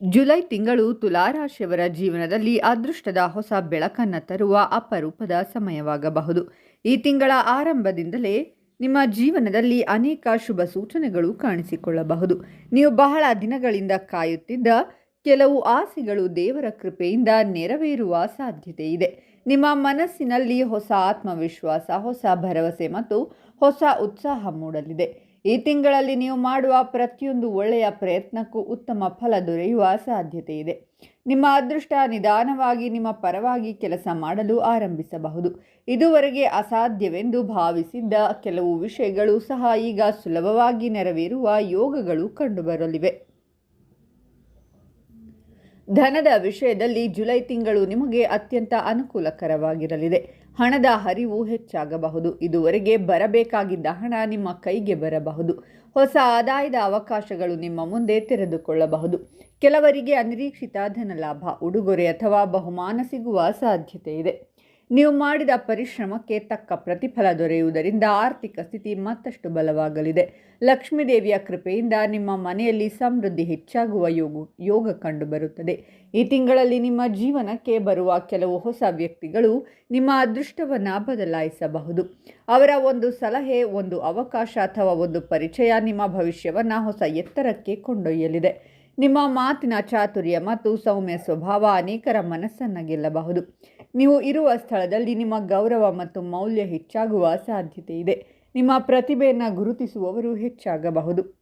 July ತಿಂಗಳು ತುಲಾರಾಶಿಯವರ ಜೀವನದಲ್ಲಿ ಅದೃಷ್ಟದ ಹೊಸ ಬೆಳಕನ್ನು ತರುವ ಅಪರೂಪದ ಸಮಯವಾಗಬಹುದು. ಈ ತಿಂಗಳ ಆರಂಭದಿಂದಲೇ ನಿಮ್ಮ ಜೀವನದಲ್ಲಿ ಅನೇಕ ಶುಭ ಸೂಚನೆಗಳು ಕಾಣಿಸಿಕೊಳ್ಳಬಹುದು. ನೀವು ಬಹಳ ದಿನಗಳಿಂದ ಕಾಯುತ್ತಿದ್ದ ಕೆಲವು ಆಸೆಗಳು ದೇವರ ಕೃಪೆಯಿಂದ ನೆರವೇರುವ ಸಾಧ್ಯತೆ ಇದೆ. ನಿಮ್ಮ ಮನಸ್ಸಿನಲ್ಲಿ ಹೊಸ ಆತ್ಮವಿಶ್ವಾಸ, ಹೊಸ ಭರವಸೆ ಮತ್ತು ಹೊಸ ಉತ್ಸಾಹ ಮೂಡಲಿದೆ. ಈ ತಿಂಗಳಲ್ಲಿ ನೀವು ಮಾಡುವ ಪ್ರತಿಯೊಂದು ಒಳ್ಳೆಯ ಪ್ರಯತ್ನಕ್ಕೂ ಉತ್ತಮ ಫಲ ದೊರೆಯುವ ಸಾಧ್ಯತೆ ಇದೆ. ನಿಮ್ಮ ಅದೃಷ್ಟ ನಿಧಾನವಾಗಿ ನಿಮ್ಮ ಪರವಾಗಿ ಕೆಲಸ ಮಾಡಲು ಆರಂಭಿಸಬಹುದು. ಇದುವರೆಗೆ ಅಸಾಧ್ಯವೆಂದು ಭಾವಿಸಿದ್ದ ಕೆಲವು ವಿಷಯಗಳು ಸಹ ಈಗ ಸುಲಭವಾಗಿ ನೆರವೇರುವ ಯೋಗಗಳು ಕಂಡುಬರಲಿವೆ. ಧನದ ವಿಷಯದಲ್ಲಿ ಜುಲೈ ತಿಂಗಳು ನಿಮಗೆ ಅತ್ಯಂತ ಅನುಕೂಲಕರವಾಗಿರಲಿದೆ. ಹಣದ ಹರಿವು ಹೆಚ್ಚಾಗಬಹುದು. ಇದುವರೆಗೆ ಬರಬೇಕಾಗಿದ್ದ ಹಣ ನಿಮ್ಮ ಕೈಗೆ ಬರಬಹುದು. ಹೊಸ ಆದಾಯದ ಅವಕಾಶಗಳು ನಿಮ್ಮ ಮುಂದೆ ತೆರೆದುಕೊಳ್ಳಬಹುದು. ಕೆಲವರಿಗೆ ಅನಿರೀಕ್ಷಿತ ಧನಲಾಭ, ಉಡುಗೊರೆ ಅಥವಾ ಬಹುಮಾನ ಸಿಗುವ ಸಾಧ್ಯತೆ ಇದೆ. ನೀವು ಮಾಡಿದ ಪರಿಶ್ರಮಕ್ಕೆ ತಕ್ಕ ಪ್ರತಿಫಲ ದೊರೆಯುವುದರಿಂದ ಆರ್ಥಿಕ ಸ್ಥಿತಿ ಮತ್ತಷ್ಟು ಬಲವಾಗಲಿದೆ. ಲಕ್ಷ್ಮೀದೇವಿಯ ಕೃಪೆಯಿಂದ ನಿಮ್ಮ ಮನೆಯಲ್ಲಿ ಸಮೃದ್ಧಿ ಹೆಚ್ಚಾಗುವ ಯೋಗ ಕಂಡುಬರುತ್ತದೆ. ಈ ತಿಂಗಳಲ್ಲಿ ನಿಮ್ಮ ಜೀವನಕ್ಕೆ ಬರುವ ಕೆಲವು ಹೊಸ ವ್ಯಕ್ತಿಗಳು ನಿಮ್ಮ ಅದೃಷ್ಟವನ್ನು ಬದಲಾಯಿಸಬಹುದು. ಅವರ ಒಂದು ಸಲಹೆ, ಒಂದು ಅವಕಾಶ ಅಥವಾ ಒಂದು ಪರಿಚಯ ನಿಮ್ಮ ಭವಿಷ್ಯವನ್ನು ಹೊಸ ಎತ್ತರಕ್ಕೆ ಕೊಂಡೊಯ್ಯಲಿದೆ. ನಿಮ್ಮ ಮಾತಿನ ಚಾತುರ್ಯ ಮತ್ತು ಸೌಮ್ಯ ಸ್ವಭಾವ ಅನೇಕರ ಮನಸ್ಸನ್ನು ಗೆಲ್ಲಬಹುದು. ನೀವು ಇರುವ ಸ್ಥಳದಲ್ಲಿ ನಿಮ್ಮ ಗೌರವ ಮತ್ತು ಮೌಲ್ಯ ಹೆಚ್ಚಾಗುವ ಸಾಧ್ಯತೆ ಇದೆ. ನಿಮ್ಮ ಪ್ರತಿಭೆಯನ್ನು ಗುರುತಿಸುವವರು ಹೆಚ್ಚಾಗಬಹುದು.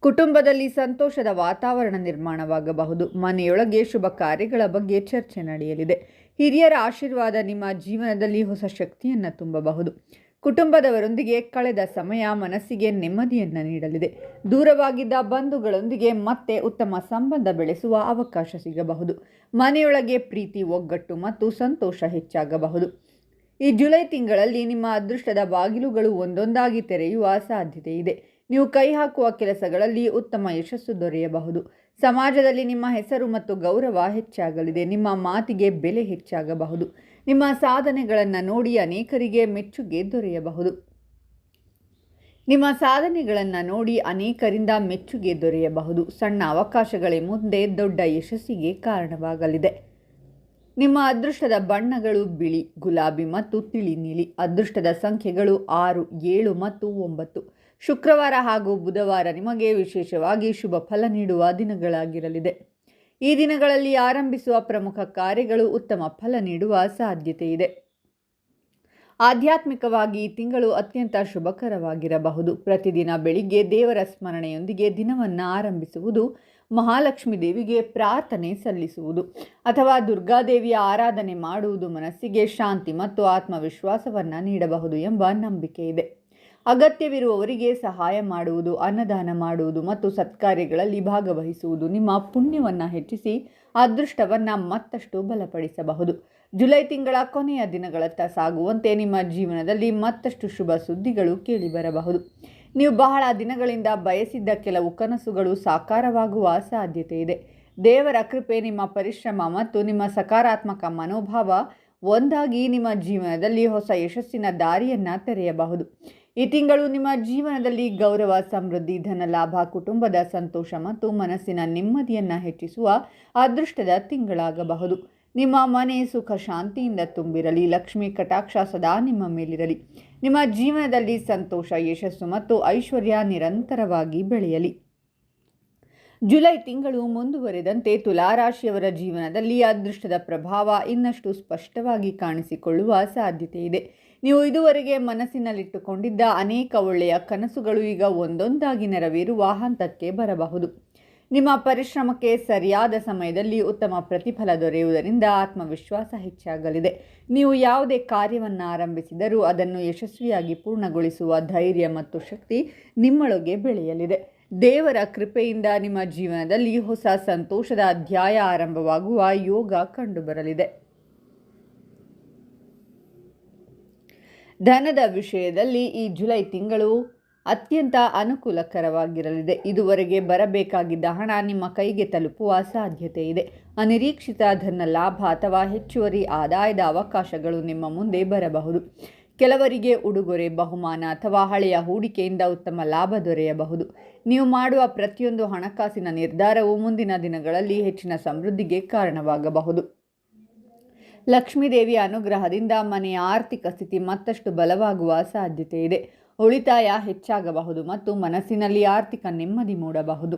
ಕುಟುಂಬದಲ್ಲಿ ಸಂತೋಷದ ವಾತಾವರಣ ನಿರ್ಮಾಣವಾಗಬಹುದು. ಮನೆಯೊಳಗೆ ಶುಭ ಕಾರ್ಯಗಳ ಬಗ್ಗೆ ಚರ್ಚೆ ನಡೆಯಲಿದೆ. ಹಿರಿಯರ ಆಶೀರ್ವಾದ ನಿಮ್ಮ ಜೀವನದಲ್ಲಿ ಹೊಸ ಶಕ್ತಿಯನ್ನು ತುಂಬಬಹುದು. ಕುಟುಂಬದವರೊಂದಿಗೆ ಕಳೆದ ಸಮಯ ಮನಸ್ಸಿಗೆ ನೆಮ್ಮದಿಯನ್ನು ನೀಡಲಿದೆ. ದೂರವಾಗಿದ್ದ ಬಂಧುಗಳೊಂದಿಗೆ ಮತ್ತೆ ಉತ್ತಮ ಸಂಬಂಧ ಬೆಳೆಸುವ ಅವಕಾಶ ಸಿಗಬಹುದು. ಮನೆಯೊಳಗೆ ಪ್ರೀತಿ, ಒಗ್ಗಟ್ಟು ಮತ್ತು ಸಂತೋಷ ಹೆಚ್ಚಾಗಬಹುದು. ಈ ಜುಲೈ ತಿಂಗಳಲ್ಲಿ ನಿಮ್ಮ ಅದೃಷ್ಟದ ಬಾಗಿಲುಗಳು ಒಂದೊಂದಾಗಿ ತೆರೆಯುವ ಸಾಧ್ಯತೆ ಇದೆ. ನೀವು ಕೈ ಹಾಕುವ ಕೆಲಸಗಳಲ್ಲಿ ಉತ್ತಮ ಯಶಸ್ಸು ದೊರೆಯಬಹುದು. ಸಮಾಜದಲ್ಲಿ ನಿಮ್ಮ ಹೆಸರು ಮತ್ತು ಗೌರವ ಹೆಚ್ಚಾಗಲಿದೆ. ನಿಮ್ಮ ಮಾತಿಗೆ ಬೆಲೆ ಹೆಚ್ಚಾಗಬಹುದು. ನಿಮ್ಮ ಸಾಧನೆಗಳನ್ನು ನೋಡಿ ಅನೇಕರಿಗೆ ಮೆಚ್ಚುಗೆ ದೊರೆಯಬಹುದು. ಸಣ್ಣ ಅವಕಾಶಗಳೇ ಮುಂದೆ ದೊಡ್ಡ ಯಶಸ್ಸಿಗೆ ಕಾರಣವಾಗಲಿದೆ. ನಿಮ್ಮ ಅದೃಷ್ಟದ ಬಣ್ಣಗಳು ಬಿಳಿ, ಗುಲಾಬಿ ಮತ್ತು ತಿಳಿ ನೀಲಿ. ಅದೃಷ್ಟದ ಸಂಖ್ಯೆಗಳು 6, 7 ಮತ್ತು 9. ಶುಕ್ರವಾರ ಹಾಗೂ ಬುಧವಾರ ನಿಮಗೆ ವಿಶೇಷವಾಗಿ ಶುಭ ಫಲ ನೀಡುವ ದಿನಗಳಾಗಿರಲಿದೆ. ಈ ದಿನಗಳಲ್ಲಿ ಆರಂಭಿಸುವ ಪ್ರಮುಖ ಕಾರ್ಯಗಳು ಉತ್ತಮ ಫಲ ನೀಡುವ ಸಾಧ್ಯತೆ ಇದೆ. ಆಧ್ಯಾತ್ಮಿಕವಾಗಿ ಈ ತಿಂಗಳು ಅತ್ಯಂತ ಶುಭಕರವಾಗಿರಬಹುದು. ಪ್ರತಿದಿನ ಬೆಳಿಗ್ಗೆ ದೇವರ ಸ್ಮರಣೆಯೊಂದಿಗೆ ದಿನವನ್ನು ಆರಂಭಿಸುವುದು, ಮಹಾಲಕ್ಷ್ಮೀ ದೇವಿಗೆ ಪ್ರಾರ್ಥನೆ ಸಲ್ಲಿಸುವುದು ಅಥವಾ ದುರ್ಗಾದೇವಿಯ ಆರಾಧನೆ ಮಾಡುವುದು ಮನಸ್ಸಿಗೆ ಶಾಂತಿ ಮತ್ತು ಆತ್ಮವಿಶ್ವಾಸವನ್ನು ನೀಡಬಹುದು ಎಂಬ ನಂಬಿಕೆ ಇದೆ. ಅಗತ್ಯವಿರುವವರಿಗೆ ಸಹಾಯ ಮಾಡುವುದು, ಅನ್ನದಾನ ಮಾಡುವುದು ಮತ್ತು ಸತ್ಕಾರ್ಯಗಳಲ್ಲಿ ಭಾಗವಹಿಸುವುದು ನಿಮ್ಮ ಪುಣ್ಯವನ್ನು ಹೆಚ್ಚಿಸಿ ಅದೃಷ್ಟವನ್ನು ಮತ್ತಷ್ಟು ಬಲಪಡಿಸಬಹುದು. ಜುಲೈ ತಿಂಗಳ ಕೊನೆಯ ದಿನಗಳತ್ತ ಸಾಗುವಂತೆ ನಿಮ್ಮ ಜೀವನದಲ್ಲಿ ಮತ್ತಷ್ಟು ಶುಭ ಸುದ್ದಿಗಳು ಕೇಳಿಬರಬಹುದು. ನೀವು ಬಹಳ ದಿನಗಳಿಂದ ಬಯಸಿದ್ದ ಕೆಲವು ಕನಸುಗಳು ಸಾಕಾರವಾಗುವ ಸಾಧ್ಯತೆ ಇದೆ. ದೇವರ ಕೃಪೆ, ನಿಮ್ಮ ಪರಿಶ್ರಮ ಮತ್ತು ನಿಮ್ಮ ಸಕಾರಾತ್ಮಕ ಮನೋಭಾವ ಒಂದಾಗಿ ನಿಮ್ಮ ಜೀವನದಲ್ಲಿ ಹೊಸ ಯಶಸ್ಸಿನ ದಾರಿಯನ್ನು ತೆರೆಯಬಹುದು. ಈ ತಿಂಗಳು ನಿಮ್ಮ ಜೀವನದಲ್ಲಿ ಗೌರವ, ಸಮೃದ್ಧಿ, ಧನಲಾಭ, ಕುಟುಂಬದ ಸಂತೋಷ ಮತ್ತು ಮನಸ್ಸಿನ ನೆಮ್ಮದಿಯನ್ನು ಹೆಚ್ಚಿಸುವ ಅದೃಷ್ಟದ ತಿಂಗಳಾಗಬಹುದು. ನಿಮ್ಮ ಮನೆ ಸುಖ ಶಾಂತಿಯಿಂದ ತುಂಬಿರಲಿ. ಲಕ್ಷ್ಮೀ ಕಟಾಕ್ಷ ಸದಾ ನಿಮ್ಮ ಮೇಲಿರಲಿ. ನಿಮ್ಮ ಜೀವನದಲ್ಲಿ ಸಂತೋಷ, ಯಶಸ್ಸು ಮತ್ತು ಐಶ್ವರ್ಯ ನಿರಂತರವಾಗಿ ಬೆಳೆಯಲಿ. ಜುಲೈ ತಿಂಗಳು ಮುಂದುವರೆದಂತೆ ತುಲಾರಾಶಿಯವರ ಜೀವನದಲ್ಲಿ ಅದೃಷ್ಟದ ಪ್ರಭಾವ ಇನ್ನಷ್ಟು ಸ್ಪಷ್ಟವಾಗಿ ಕಾಣಿಸಿಕೊಳ್ಳುವ ಸಾಧ್ಯತೆ ಇದೆ. ನೀವು ಇದುವರೆಗೆ ಮನಸ್ಸಿನಲ್ಲಿಟ್ಟುಕೊಂಡಿದ್ದ ಅನೇಕ ಒಳ್ಳೆಯ ಕನಸುಗಳು ಈಗ ಒಂದೊಂದಾಗಿ ನೆರವೇರುವ ಹಂತಕ್ಕೆ ಬರಬಹುದು. ನಿಮ್ಮ ಪರಿಶ್ರಮಕ್ಕೆ ಸರಿಯಾದ ಸಮಯದಲ್ಲಿ ಉತ್ತಮ ಪ್ರತಿಫಲ ದೊರೆಯುವುದರಿಂದ ಆತ್ಮವಿಶ್ವಾಸ ಹೆಚ್ಚಾಗಲಿದೆ. ನೀವು ಯಾವುದೇ ಕಾರ್ಯವನ್ನು ಆರಂಭಿಸಿದರೂ ಅದನ್ನು ಯಶಸ್ವಿಯಾಗಿ ಪೂರ್ಣಗೊಳಿಸುವ ಧೈರ್ಯ ಮತ್ತು ಶಕ್ತಿ ನಿಮ್ಮೊಳಗೆ ಬೆಳೆಯಲಿದೆ. ದೇವರ ಕೃಪೆಯಿಂದ ನಿಮ್ಮ ಜೀವನದಲ್ಲಿ ಹೊಸ ಸಂತೋಷದ ಅಧ್ಯಾಯ ಆರಂಭವಾಗುವ ಯೋಗ ಕಂಡುಬರಲಿದೆ. ಧನದ ವಿಷಯದಲ್ಲಿ ಈ ಜುಲೈ ತಿಂಗಳು ಅತ್ಯಂತ ಅನುಕೂಲಕರವಾಗಿರಲಿದೆ. ಇದುವರೆಗೆ ಬರಬೇಕಾಗಿದ್ದ ಹಣ ನಿಮ್ಮ ಕೈಗೆ ತಲುಪುವ ಸಾಧ್ಯತೆ ಇದೆ. ಅನಿರೀಕ್ಷಿತ ಧನ ಲಾಭ ಅಥವಾ ಹೆಚ್ಚುವರಿ ಆದಾಯದ ಅವಕಾಶಗಳು ನಿಮ್ಮ ಮುಂದೆ ಬರಬಹುದು. ಕೆಲವರಿಗೆ ಉಡುಗೊರೆ, ಬಹುಮಾನ ಅಥವಾ ಹಳೆಯ ಹೂಡಿಕೆಯಿಂದ ಉತ್ತಮ ಲಾಭ ದೊರೆಯಬಹುದು. ನೀವು ಮಾಡುವ ಪ್ರತಿಯೊಂದು ಹಣಕಾಸಿನ ನಿರ್ಧಾರವು ಮುಂದಿನ ದಿನಗಳಲ್ಲಿ ಹೆಚ್ಚಿನ ಸಮೃದ್ಧಿಗೆ ಕಾರಣವಾಗಬಹುದು. ಲಕ್ಷ್ಮೀದೇವಿಯ ಅನುಗ್ರಹದಿಂದ ಮನೆಯ ಆರ್ಥಿಕ ಸ್ಥಿತಿ ಮತ್ತಷ್ಟು ಬಲವಾಗುವ ಸಾಧ್ಯತೆ ಇದೆ. ಉಳಿತಾಯ ಹೆಚ್ಚಾಗಬಹುದು ಮತ್ತು ಮನಸ್ಸಿನಲ್ಲಿ ಆರ್ಥಿಕ ನೆಮ್ಮದಿ ಮೂಡಬಹುದು.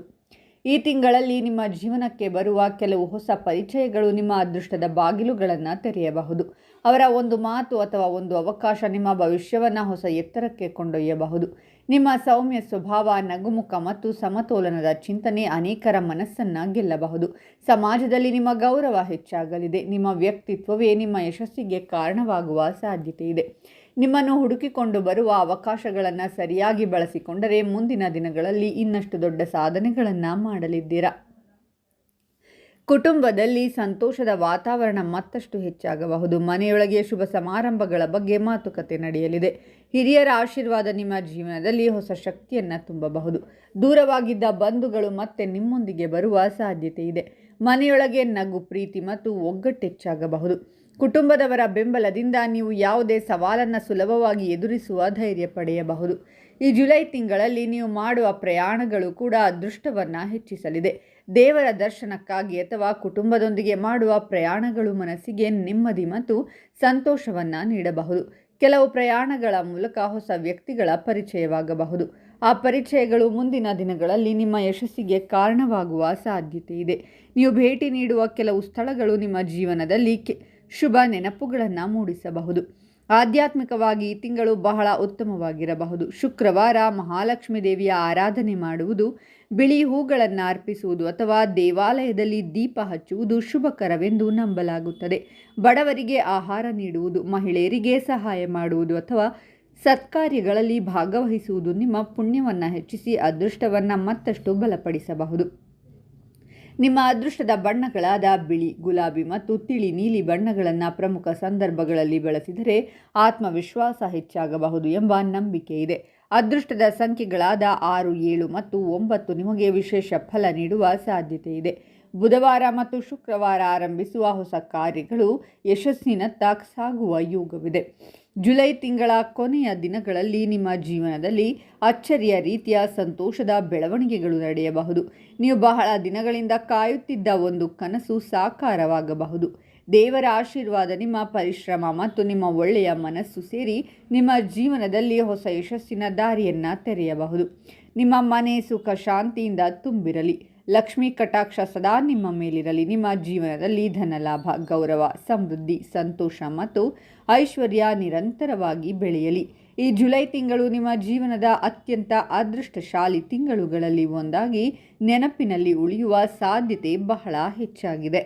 ಈ ತಿಂಗಳಲ್ಲಿ ನಿಮ್ಮ ಜೀವನಕ್ಕೆ ಬರುವ ಕೆಲವು ಹೊಸ ಪರಿಚಯಗಳು ನಿಮ್ಮ ಅದೃಷ್ಟದ ಬಾಗಿಲುಗಳನ್ನು ತೆರೆಯಬಹುದು. ಅವರ ಒಂದು ಮಾತು ಅಥವಾ ಒಂದು ಅವಕಾಶ ನಿಮ್ಮ ಭವಿಷ್ಯವನ್ನು ಹೊಸ ಎತ್ತರಕ್ಕೆ ಕೊಂಡೊಯ್ಯಬಹುದು. ನಿಮ್ಮ ಸೌಮ್ಯ ಸ್ವಭಾವ, ನಗುಮುಖ ಮತ್ತು ಸಮತೋಲನದ ಚಿಂತನೆ ಅನೇಕರ ಮನಸ್ಸನ್ನು ಗೆಲ್ಲಬಹುದು. ಸಮಾಜದಲ್ಲಿ ನಿಮ್ಮ ಗೌರವ ಹೆಚ್ಚಾಗಲಿದೆ. ನಿಮ್ಮ ವ್ಯಕ್ತಿತ್ವವೇ ನಿಮ್ಮ ಯಶಸ್ಸಿಗೆ ಕಾರಣವಾಗುವ ಸಾಧ್ಯತೆ ಇದೆ. ನಿಮ್ಮನ್ನು ಹುಡುಕಿಕೊಂಡು ಬರುವ ಅವಕಾಶಗಳನ್ನು ಸರಿಯಾಗಿ ಬಳಸಿಕೊಂಡರೆ ಮುಂದಿನ ದಿನಗಳಲ್ಲಿ ಇನ್ನಷ್ಟು ದೊಡ್ಡ ಸಾಧನೆಗಳನ್ನು ಮಾಡಲಿದ್ದೀರಾ. ಕುಟುಂಬದಲ್ಲಿ ಸಂತೋಷದ ವಾತಾವರಣ ಮತ್ತಷ್ಟು ಹೆಚ್ಚಾಗಬಹುದು. ಮನೆಯೊಳಗೆ ಶುಭ ಸಮಾರಂಭಗಳ ಬಗ್ಗೆ ಮಾತುಕತೆ ನಡೆಯಲಿದೆ. ಹಿರಿಯರ ಆಶೀರ್ವಾದ ನಿಮ್ಮ ಜೀವನದಲ್ಲಿ ಹೊಸ ಶಕ್ತಿಯನ್ನು ತುಂಬಬಹುದು. ದೂರವಾಗಿದ್ದ ಬಂಧುಗಳು ಮತ್ತೆ ನಿಮ್ಮೊಂದಿಗೆ ಬರುವ ಸಾಧ್ಯತೆ ಇದೆ. ಮನೆಯೊಳಗೆ ನಗು, ಪ್ರೀತಿ ಮತ್ತು ಒಗ್ಗಟ್ಟೆಚ್ಚಾಗಬಹುದು. ಕುಟುಂಬದವರ ಬೆಂಬಲದಿಂದ ನೀವು ಯಾವುದೇ ಸವಾಲನ್ನು ಸುಲಭವಾಗಿ ಎದುರಿಸುವ ಧೈರ್ಯ ಪಡೆಯಬಹುದು. ಈ ಜುಲೈ ತಿಂಗಳಲ್ಲಿ ನೀವು ಮಾಡುವ ಪ್ರಯಾಣಗಳು ಕೂಡ ಅದೃಷ್ಟವನ್ನು ಹೆಚ್ಚಿಸಲಿದೆ. ದೇವರ ದರ್ಶನಕ್ಕಾಗಿ ಅಥವಾ ಕುಟುಂಬದೊಂದಿಗೆ ಮಾಡುವ ಪ್ರಯಾಣಗಳು ಮನಸ್ಸಿಗೆ ನೆಮ್ಮದಿ ಮತ್ತು ಸಂತೋಷವನ್ನು ನೀಡಬಹುದು. ಕೆಲವು ಪ್ರಯಾಣಗಳ ಮೂಲಕ ಹೊಸ ವ್ಯಕ್ತಿಗಳ ಪರಿಚಯವಾಗಬಹುದು. ಆ ಪರಿಚಯಗಳು ಮುಂದಿನ ದಿನಗಳಲ್ಲಿ ನಿಮ್ಮ ಯಶಸ್ಸಿಗೆ ಕಾರಣವಾಗುವ ಸಾಧ್ಯತೆ ಇದೆ. ನೀವು ಭೇಟಿ ನೀಡುವ ಕೆಲವು ಸ್ಥಳಗಳು ನಿಮ್ಮ ಜೀವನದಲ್ಲಿ ಶುಭ ನೆನಪುಗಳನ್ನು ಮೂಡಿಸಬಹುದು. ಆಧ್ಯಾತ್ಮಿಕವಾಗಿ ಈ ತಿಂಗಳು ಬಹಳ ಉತ್ತಮವಾಗಿರಬಹುದು. ಶುಕ್ರವಾರ ಮಹಾಲಕ್ಷ್ಮೀ ದೇವಿಯ ಆರಾಧನೆ ಮಾಡುವುದು, ಬಿಳಿ ಹೂಗಳನ್ನು ಅರ್ಪಿಸುವುದು ಅಥವಾ ದೇವಾಲಯದಲ್ಲಿ ದೀಪ ಹಚ್ಚುವುದು ಶುಭಕರವೆಂದು ನಂಬಲಾಗುತ್ತದೆ. ಬಡವರಿಗೆ ಆಹಾರ ನೀಡುವುದು, ಮಹಿಳೆಯರಿಗೆ ಸಹಾಯ ಮಾಡುವುದು ಅಥವಾ ಸತ್ಕಾರ್ಯಗಳಲ್ಲಿ ಭಾಗವಹಿಸುವುದು ನಿಮ್ಮ ಪುಣ್ಯವನ್ನು ಹೆಚ್ಚಿಸಿ ಅದೃಷ್ಟವನ್ನು ಮತ್ತಷ್ಟು ಬಲಪಡಿಸಬಹುದು. ನಿಮ್ಮ ಅದೃಷ್ಟದ ಬಣ್ಣಗಳಾದ ಬಿಳಿ, ಗುಲಾಬಿ ಮತ್ತು ತಿಳಿ ನೀಲಿ ಬಣ್ಣಗಳನ್ನು ಪ್ರಮುಖ ಸಂದರ್ಭಗಳಲ್ಲಿ ಬಳಸಿದರೆ ಆತ್ಮವಿಶ್ವಾಸ ಹೆಚ್ಚಾಗಬಹುದು ಎಂಬ ನಂಬಿಕೆ ಇದೆ. ಅದೃಷ್ಟದ ಸಂಖ್ಯೆಗಳಾದ 6, 7 ಮತ್ತು 9 ನಿಮಗೆ ವಿಶೇಷ ಫಲ ನೀಡುವ ಸಾಧ್ಯತೆ ಇದೆ. ಬುಧವಾರ ಮತ್ತು ಶುಕ್ರವಾರ ಆರಂಭಿಸುವ ಹೊಸ ಕಾರ್ಯಗಳು ಯಶಸ್ಸಿನತ್ತ ಸಾಗುವ ಯೋಗವಿದೆ. ಜುಲೈ ತಿಂಗಳ ಕೊನೆಯ ದಿನಗಳಲ್ಲಿ ನಿಮ್ಮ ಜೀವನದಲ್ಲಿ ಅಚ್ಚರಿಯ ರೀತಿಯ ಸಂತೋಷದ ಬೆಳವಣಿಗೆಗಳು ನಡೆಯಬಹುದು. ನೀವು ಬಹಳ ದಿನಗಳಿಂದ ಕಾಯುತ್ತಿದ್ದ ಒಂದು ಕನಸು ಸಾಕಾರವಾಗಬಹುದು. ದೇವರ ಆಶೀರ್ವಾದ, ನಿಮ್ಮ ಪರಿಶ್ರಮ ಮತ್ತು ನಿಮ್ಮ ಒಳ್ಳೆಯ ಮನಸ್ಸು ಸೇರಿ ನಿಮ್ಮ ಜೀವನದಲ್ಲಿ ಹೊಸ ಯಶಸ್ಸಿನ ದಾರಿಯನ್ನು ತೆರೆಯಬಹುದು. ನಿಮ್ಮ ಮನೆ ಸುಖ ಶಾಂತಿಯಿಂದ ತುಂಬಿರಲಿ. ಲಕ್ಷ್ಮೀ ಕಟಾಕ್ಷ ಸದಾ ನಿಮ್ಮ ಮೇಲಿರಲಿ. ನಿಮ್ಮ ಜೀವನದಲ್ಲಿ ಧನಲಾಭ, ಗೌರವ, ಸಮೃದ್ಧಿ, ಸಂತೋಷ ಮತ್ತು ಐಶ್ವರ್ಯ ನಿರಂತರವಾಗಿ ಬೆಳೆಯಲಿ. ಈ ಜುಲೈ ತಿಂಗಳು ನಿಮ್ಮ ಜೀವನದ ಅತ್ಯಂತ ಅದೃಷ್ಟಶಾಲಿ ತಿಂಗಳುಗಳಲ್ಲಿ ಒಂದಾಗಿ ನೆನಪಿನಲ್ಲಿ ಉಳಿಯುವ ಸಾಧ್ಯತೆ ಬಹಳ ಹೆಚ್ಚಾಗಿದೆ.